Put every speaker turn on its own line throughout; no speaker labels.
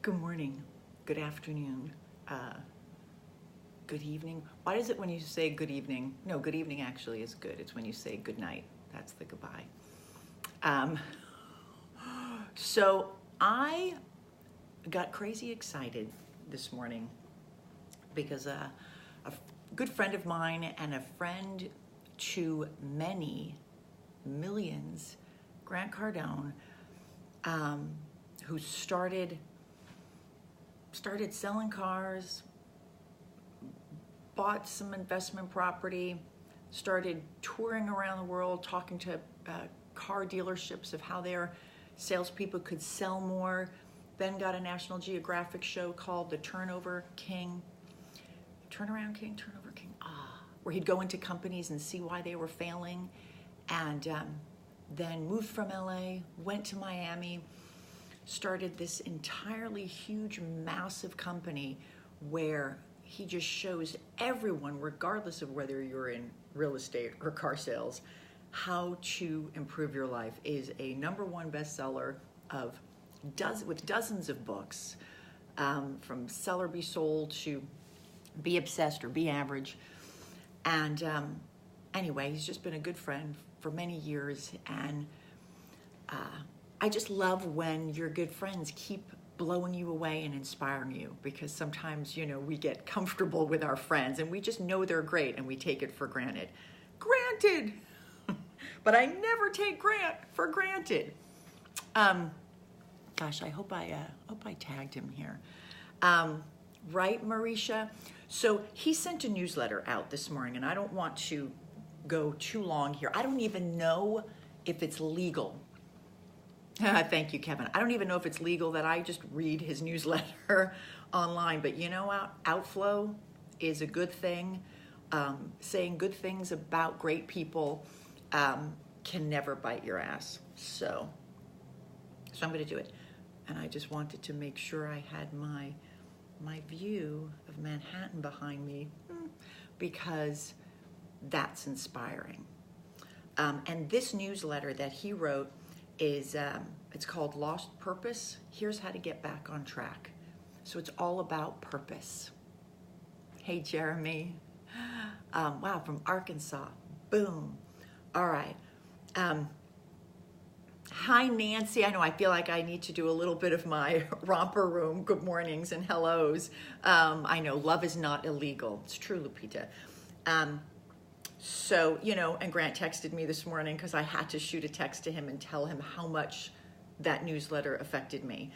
Good morning, good afternoon, good evening. Why is it when you say good evening? No, good evening actually is good. It's when you say good night. That's the goodbye. So I got crazy excited this morning because a good friend of mine and a friend to many millions, Grant Cardone, who started selling cars, bought some investment property, started touring around the world, talking to car dealerships of how their salespeople could sell more, then got a National Geographic show called The Turnover King, where he'd go into companies and see why they were failing, and then moved from LA, went to Miami, started this entirely huge, massive company where he just shows everyone, regardless of whether you're in real estate or car sales, how to improve your life. Is a #1 bestseller with dozens of books, from Sell or Be Sold to Be Obsessed or Be Average. And anyway, he's just been a good friend for many years, and I just love when your good friends keep blowing you away and inspiring you, because sometimes, we get comfortable with our friends and we just know they're great and we take it for granted. Granted! But I never take Grant for granted. Gosh, I hope I tagged him here. Right, Marisha? So he sent a newsletter out this morning, and I don't want to go too long here. I don't even know if it's legal. Thank you, Kevin. I don't even know if it's legal that I just read his newsletter online, but outflow is a good thing. Saying good things about great people can never bite your ass. So I'm going to do it. And I just wanted to make sure I had my view of Manhattan behind me, because that's inspiring. And this newsletter that he wrote is it's called Lost Purpose. Here's how to get back on track. So it's all about purpose. Hey, Jeremy. Wow, from Arkansas. Boom. All right. Hi, Nancy. I know I feel like I need to do a little bit of my romper room good mornings and hellos. I know love is not illegal. It's true, Lupita. So, and Grant texted me this morning because I had to shoot a text to him and tell him how much that newsletter affected me,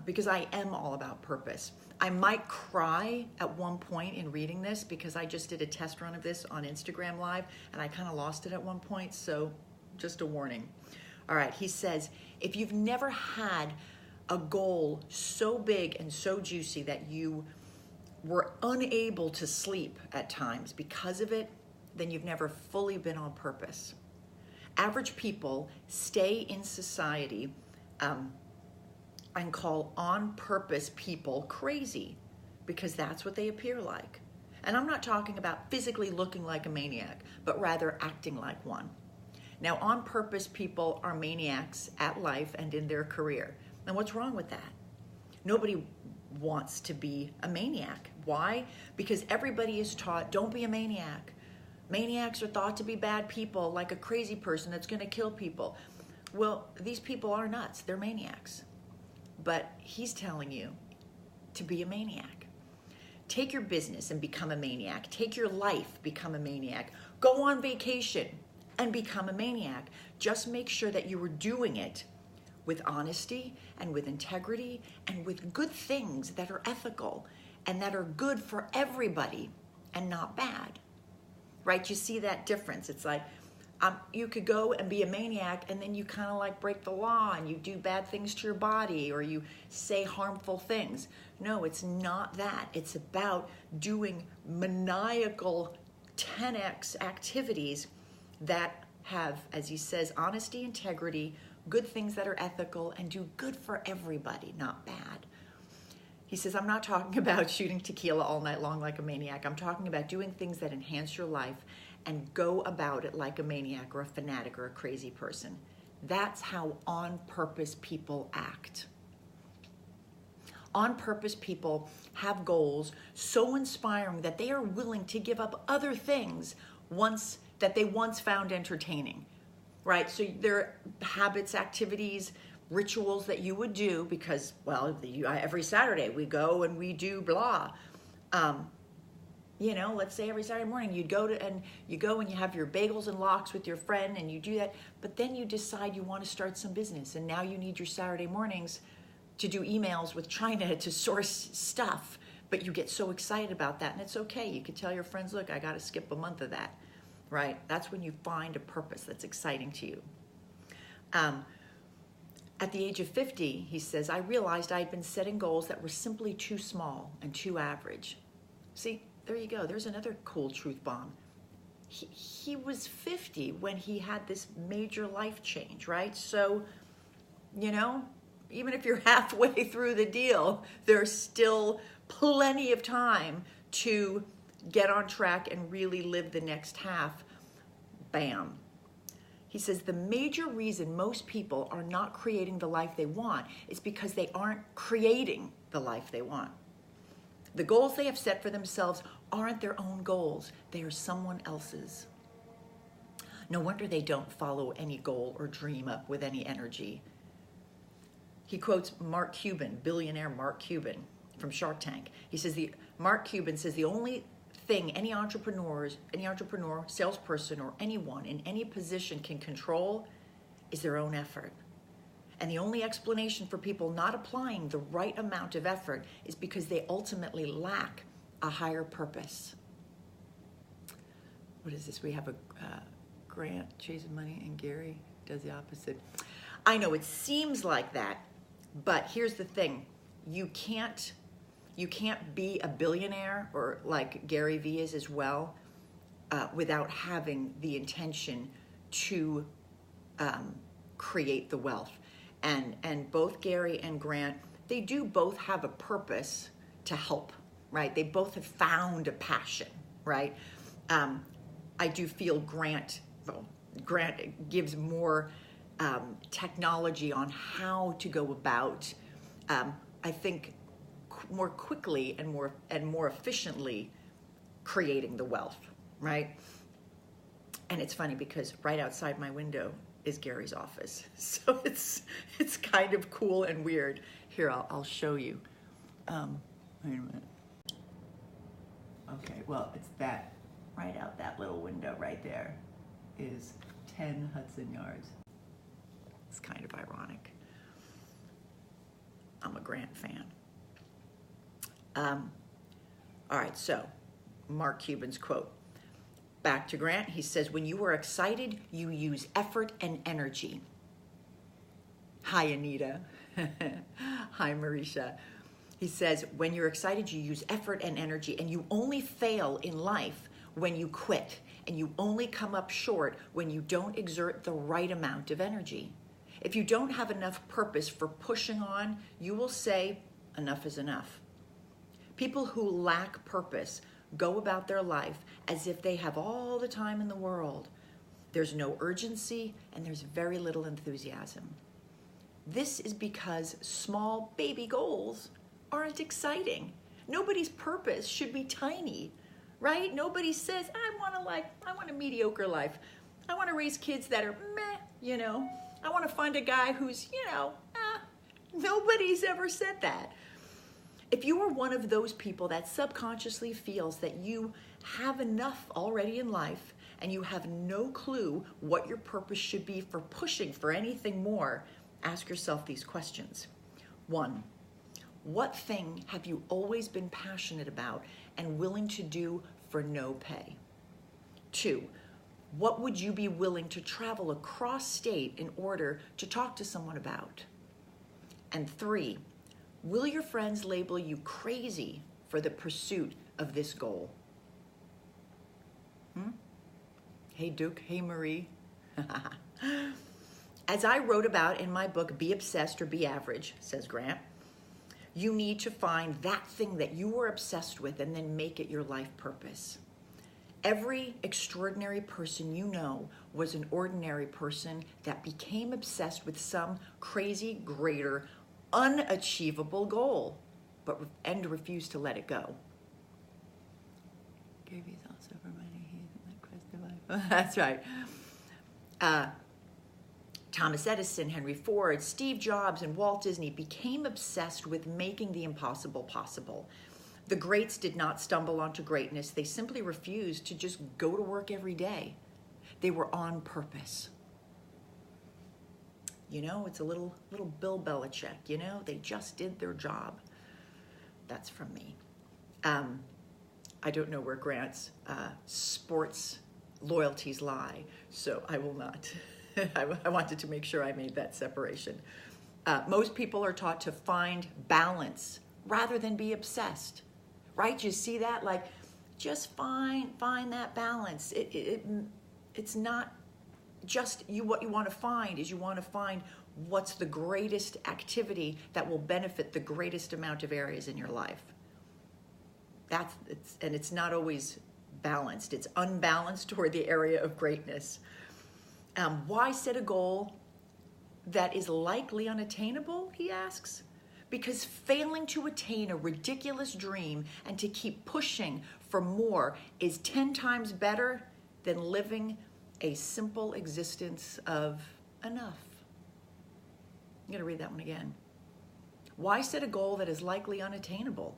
because I am all about purpose. I might cry at one point in reading this because I just did a test run of this on Instagram Live and I kind of lost it at one point, so just a warning. All right, he says, if you've never had a goal so big and so juicy that you were unable to sleep at times because of it, then you've never fully been on purpose. Average people stay in society and call on-purpose people crazy because that's what they appear like. And I'm not talking about physically looking like a maniac, but rather acting like one. Now, on-purpose people are maniacs at life and in their career. And what's wrong with that? Nobody wants to be a maniac. Why? Because everybody is taught, don't be a maniac. Maniacs are thought to be bad people, like a crazy person that's going to kill people. Well, these people are nuts. They're maniacs. But he's telling you to be a maniac. Take your business and become a maniac. Take your life, become a maniac. Go on vacation and become a maniac. Just make sure that you are doing it with honesty and with integrity and with good things that are ethical and that are good for everybody and not bad. Right? You see that difference. It's like you could go and be a maniac and then you kind of like break the law and you do bad things to your body or you say harmful things. No, it's not that. It's about doing maniacal 10x activities that have, as he says, honesty, integrity, good things that are ethical, and do good for everybody, not bad. He says, I'm not talking about shooting tequila all night long like a maniac. I'm talking about doing things that enhance your life and go about it like a maniac or a fanatic or a crazy person. That's how on purpose people act. On purpose people have goals so inspiring that they are willing to give up other things that they once found entertaining, right? So there are habits, activities, rituals that you would do because, well, every Saturday we go and we do blah. Let's say every Saturday morning you go and you have your bagels and lox with your friend and you do that, but then you decide you want to start some business and now you need your Saturday mornings to do emails with China to source stuff, but you get so excited about that and it's okay. You could tell your friends, look, I got to skip a month of that, right? That's when you find a purpose that's exciting to you. At the age of 50, he says, I realized I had been setting goals that were simply too small and too average. See, there you go. There's another cool truth bomb. He was 50 when he had this major life change, right? So, even if you're halfway through the deal, there's still plenty of time to get on track and really live the next half. Bam. He says the major reason most people are not creating the life they want is because they aren't creating the life they want. The goals they have set for themselves aren't their own goals. They are someone else's. No wonder they don't follow any goal or dream up with any energy. He quotes Mark Cuban, billionaire Mark Cuban from Shark Tank. He says, Mark Cuban says the only thing any entrepreneur, salesperson, or anyone in any position can control is their own effort. And the only explanation for people not applying the right amount of effort is because they ultimately lack a higher purpose. What is this? We have a Grant chasing money and Gary does the opposite. I know it seems like that, but here's the thing. You can't be a billionaire or like Gary Vee is as well without having the intention to create the wealth. And both Gary and Grant, they do both have a purpose to help, right? They both have found a passion, right? I do feel Grant gives more technology on how to go about, I think, more quickly and more efficiently creating the wealth, right? And it's funny because right outside my window is Gary's office. So it's kind of cool and weird. Here, I'll show you. Wait a minute. Okay, well, it's that, right out that little window right there is 10 Hudson Yards. It's kind of ironic. I'm a Grant fan. All right, so Mark Cuban's quote. Back to Grant, he says, when you are excited, you use effort and energy. Hi, Anita. Hi, Marisha. He says, when you're excited, you use effort and energy, and you only fail in life when you quit, and you only come up short when you don't exert the right amount of energy. If you don't have enough purpose for pushing on, you will say, enough is enough. People who lack purpose go about their life as if they have all the time in the world. There's no urgency and there's very little enthusiasm. This is because small baby goals aren't exciting. Nobody's purpose should be tiny, right? Nobody says, I want a mediocre life. I want to raise kids that are meh, I want to find a guy who's, nobody's ever said that. If you are one of those people that subconsciously feels that you have enough already in life and you have no clue what your purpose should be for pushing for anything more, ask yourself these questions. 1, what thing have you always been passionate about and willing to do for no pay? 2, what would you be willing to travel across state in order to talk to someone about? And 3, will your friends label you crazy for the pursuit of this goal? Hey, Duke. Hey, Marie. As I wrote about in my book, Be Obsessed or Be Average, says Grant, you need to find that thing that you are obsessed with and then make it your life purpose. Every extraordinary person you know was an ordinary person that became obsessed with some crazy, greater, unachievable goal. and refuse to let it go. Gave you thoughts over money. That's right. Thomas Edison, Henry Ford, Steve Jobs, and Walt Disney became obsessed with making the impossible possible. The greats did not stumble onto greatness. They simply refused to just go to work every day. They were on purpose. You know, it's a little Bill Belichick, you know, they just did their job. That's from me. I don't know where Grant's sports loyalties lie, so I will not. I wanted to make sure I made that separation. Most people are taught to find balance rather than be obsessed, right? You see that? Like, just find that balance. It's not just what you want to find is you want to find what's the greatest activity that will benefit the greatest amount of areas in your life. And it's not always balanced. It's unbalanced toward the area of greatness. Why set a goal that is likely unattainable, he asks? Because failing to attain a ridiculous dream and to keep pushing for more is 10 times better than living a simple existence of enough. I'm going to read that one again. Why set a goal that is likely unattainable?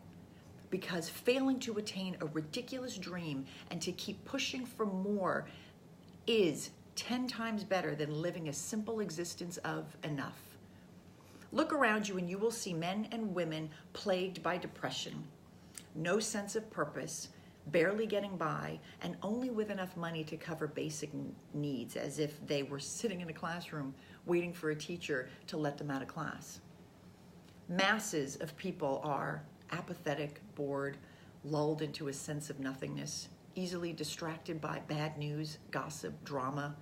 Because failing to attain a ridiculous dream and to keep pushing for more is 10 times better than living a simple existence of enough. Look around you and you will see men and women plagued by depression, no sense of purpose, barely getting by, and only with enough money to cover basic needs, as if they were sitting in a classroom waiting for a teacher to let them out of class. Masses of people are apathetic, bored, lulled into a sense of nothingness, easily distracted by bad news, gossip, drama,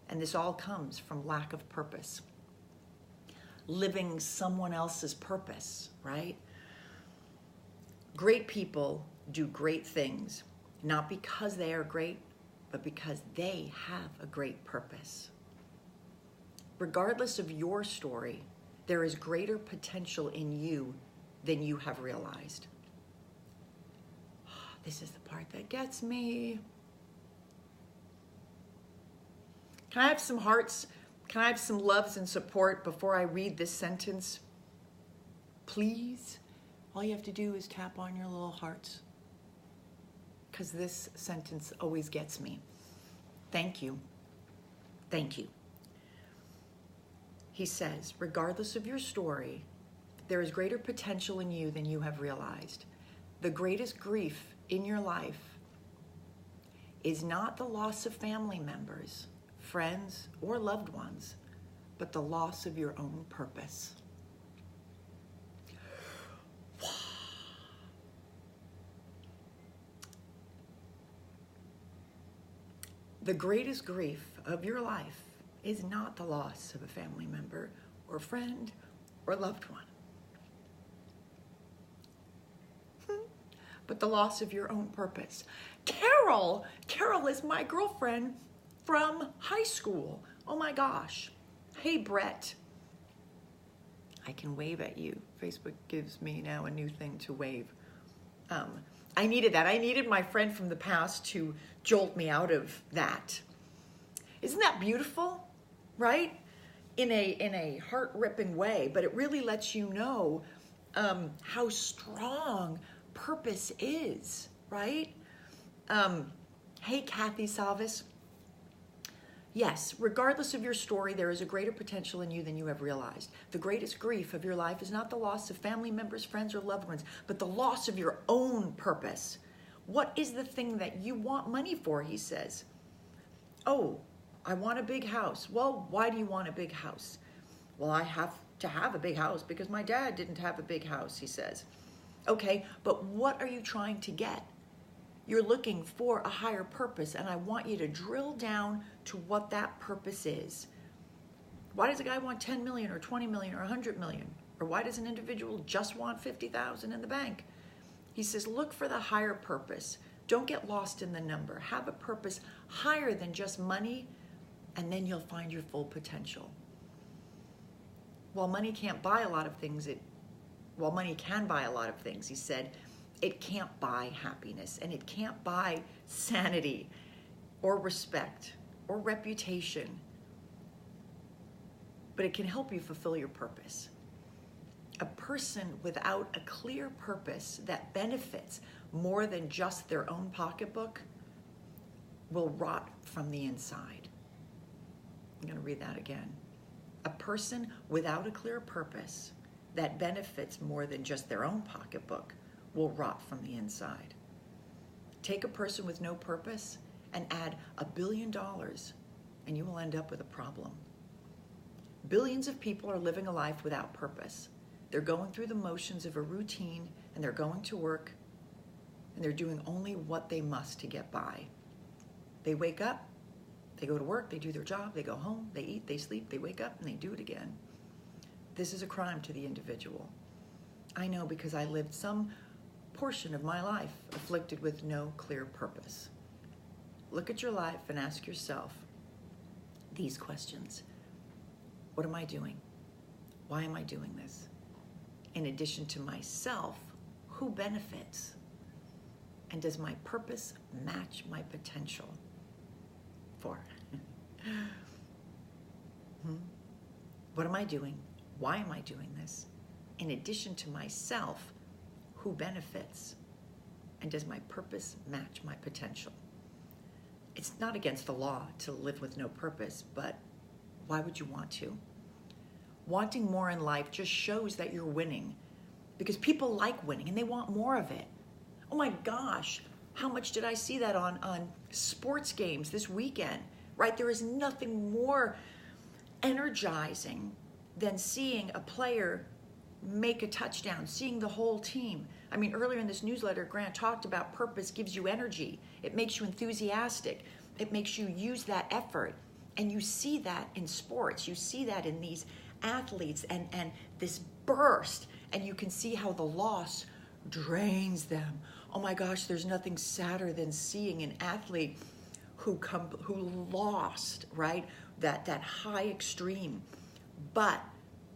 and this all comes from lack of purpose. Living someone else's purpose, right? Great people do great things, not because they are great, but because they have a great purpose. Regardless of your story, there is greater potential in you than you have realized. This is the part that gets me. Can I have some hearts? Can I have some loves and support before I read this sentence? Please? All you have to do is tap on your little hearts, because this sentence always gets me. Thank you. Thank you. He says, regardless of your story, there is greater potential in you than you have realized. The greatest grief in your life is not the loss of family members, friends, or loved ones, but the loss of your own purpose. The greatest grief of your life is not the loss of a family member or friend or loved one, but the loss of your own purpose. Carol is my girlfriend from high school. Oh my gosh. Hey, Brett. I can wave at you. Facebook gives me now a new thing to wave. I needed that. I needed my friend from the past to jolt me out of that. Isn't that beautiful? Right? In a heart-ripping way, but it really lets you know how strong purpose is, right? Hey, Kathy Salvis. Yes, regardless of your story, there is a greater potential in you than you have realized. The greatest grief of your life is not the loss of family members, friends, or loved ones, but the loss of your own purpose. What is the thing that you want money for, he says. Oh, I want a big house. Well, why do you want a big house? Well, I have to have a big house because my dad didn't have a big house, he says. Okay, but what are you trying to get? You're looking for a higher purpose, and I want you to drill down to what that purpose is. Why does a guy want 10 million or 20 million or 100 million? Or why does an individual just want 50,000 in the bank? He says, look for the higher purpose. Don't get lost in the number. Have a purpose higher than just money, and then you'll find your full potential. While money can't buy a lot of things, it while money can buy a lot of things, he said, it can't buy happiness, and it can't buy sanity or respect or reputation, but it can help you fulfill your purpose. A person without a clear purpose that benefits more than just their own pocketbook will rot from the inside. I'm going to read that again. A person without a clear purpose that benefits more than just their own pocketbook will rot from the inside. Take a person with no purpose and add $1 billion, and you will end up with a problem. Billions of people are living a life without purpose. They're going through the motions of a routine, and they're going to work, and they're doing only what they must to get by. They wake up, they go to work, they do their job, they go home, they eat, they sleep, they wake up, and they do it again. This is a crime to the individual. I know, because I lived some portion of my life afflicted with no clear purpose. Look at your life and ask yourself these questions. What am I doing? Why am I doing this? In addition to myself, who benefits? And does my purpose match my potential? 4. What am I doing? Why am I doing this? In addition to myself, who benefits? And does my purpose match my potential? It's not against the law to live with no purpose, but why would you want to? Wanting more in life just shows that you're winning, because people like winning and they want more of it. Oh my gosh, how much did I see that on sports games this weekend, right? There is nothing more energizing than seeing a player make a touchdown, seeing the whole team. I mean, earlier in this newsletter, Grant talked about purpose gives you energy. It makes you enthusiastic. It makes you use that effort. And you see that in sports. You see that in these athletes and this burst. And you can see how the loss drains them. Oh my gosh, there's nothing sadder than seeing an athlete who lost, right? That high extreme. But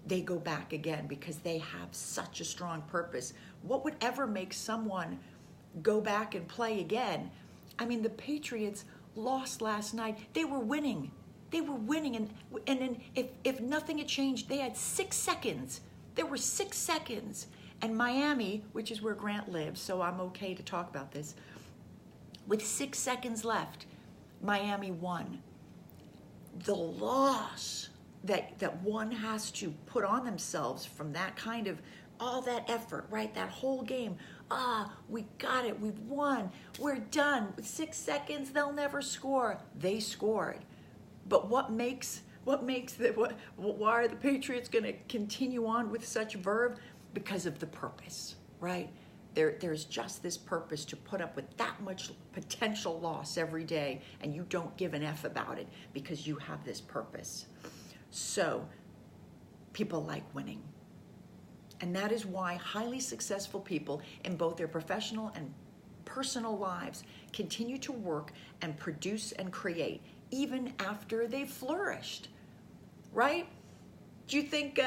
they go back again because they have such a strong purpose. What would ever make someone go back and play again? I mean, the Patriots lost last night. They were winning. They were winning. And then if nothing had changed, they had 6 seconds. There were 6 seconds. And Miami, which is where Grant lives, so I'm okay to talk about this, with 6 seconds left, Miami won. The loss that one has to put on themselves from that kind of, all that effort, right? That whole game. We got it. We've won. We're done. With 6 seconds, they'll never score. They scored. But why are the Patriots going to continue on with such verve? Because of the purpose, right? There's just this purpose to put up with that much potential loss every day, and you don't give an F about it because you have this purpose. So people like winning. And that is why highly successful people in both their professional and personal lives continue to work and produce and create even after they've flourished, right? Do you think,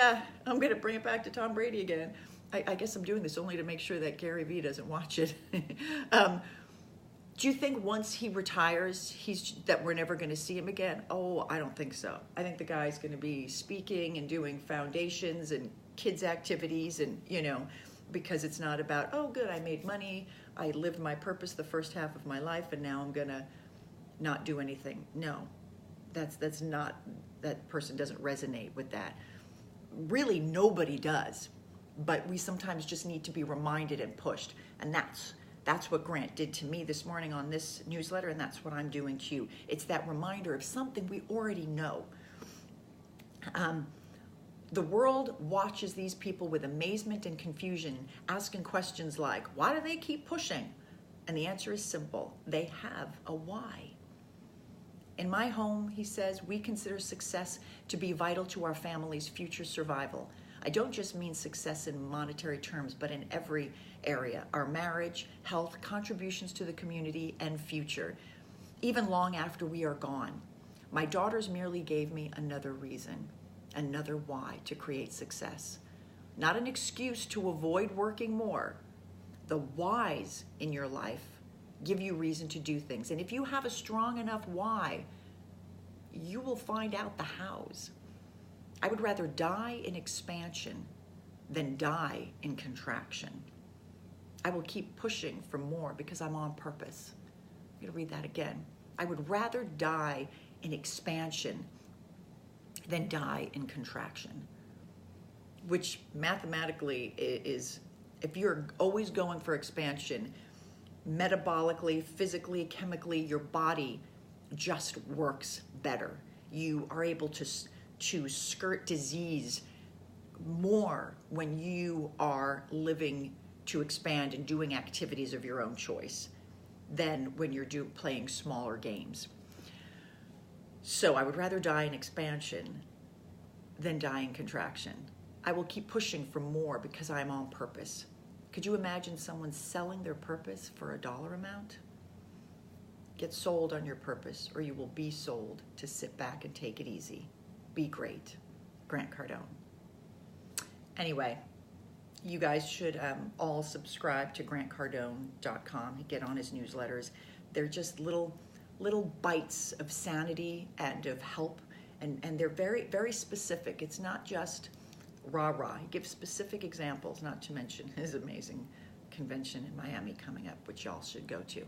I'm going to bring it back to Tom Brady again. I guess I'm doing this only to make sure that Gary Vee doesn't watch it. Do you think once he retires, that we're never going to see him again? Oh, I don't think so. I think the guy's going to be speaking and doing foundations and kids' activities and, because it's not about, oh, good, I made money, I lived my purpose the first half of my life, and now I'm going to not do anything. No, that's not, that person doesn't resonate with that. Really, nobody does. But we sometimes just need to be reminded and pushed. And that's what Grant did to me this morning on this newsletter, and that's what I'm doing to you. It's that reminder of something we already know. The world watches these people with amazement and confusion, asking questions like, why do they keep pushing? And the answer is simple. They have a why. In my home, he says, we consider success to be vital to our family's future survival. I don't just mean success in monetary terms, but in every area, our marriage, health, contributions to the community, and future, even long after we are gone. My daughters merely gave me another reason, another why to create success. not an excuse to avoid working more. The whys in your life give you reason to do things. And if you have a strong enough why, you will find out the hows. I would rather die in expansion than die in contraction. I will keep pushing for more because I'm on purpose. I'm going to read that again. I would rather die in expansion than die in contraction, which mathematically is, if you're always going for expansion, metabolically, physically, chemically, your body just works better. You are able to skirt disease more when you are living to expand and doing activities of your own choice than when you're playing smaller games. So I would rather die in expansion than die in contraction. I will keep pushing for more because I'm on purpose. Could you imagine someone selling their purpose for a dollar amount? Get sold on your purpose, or you will be sold to sit back and take it easy. Be great. Grant Cardone. Anyway, you guys should all subscribe to grantcardone.com. Get on his newsletters. They're just little bites of sanity and of help, and they're very, very specific. It's not just rah-rah. He gives specific examples, not to mention his amazing convention in Miami coming up, which y'all should go to.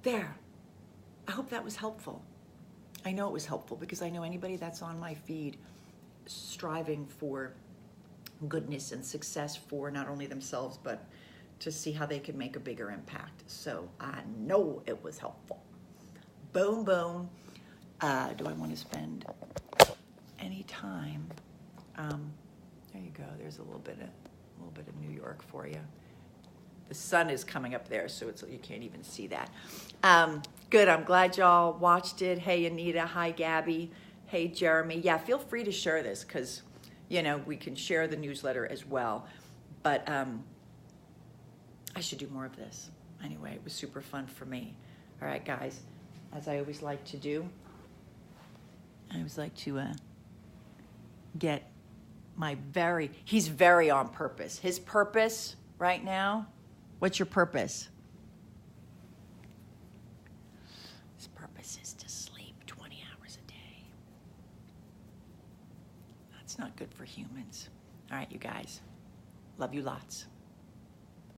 There. I hope that was helpful. I know it was helpful because I know anybody that's on my feed striving for goodness and success for not only themselves, but to see how they can make a bigger impact. So I know it was helpful. Boom, boom. Do I want to spend any time? There you go. There's a little bit of New York for you. The sun is coming up there, so you can't even see that. Good. I'm glad y'all watched it. Hey, Anita. Hi, Gabby. Hey, Jeremy. Yeah, feel free to share this because, we can share the newsletter as well. But I should do more of this. Anyway, it was super fun for me. All right, guys. As I always like to do, I always like to get he's very on purpose. His purpose right now, what's your purpose? His purpose is to sleep 20 hours a day. That's not good for humans. All right, you guys. Love you lots.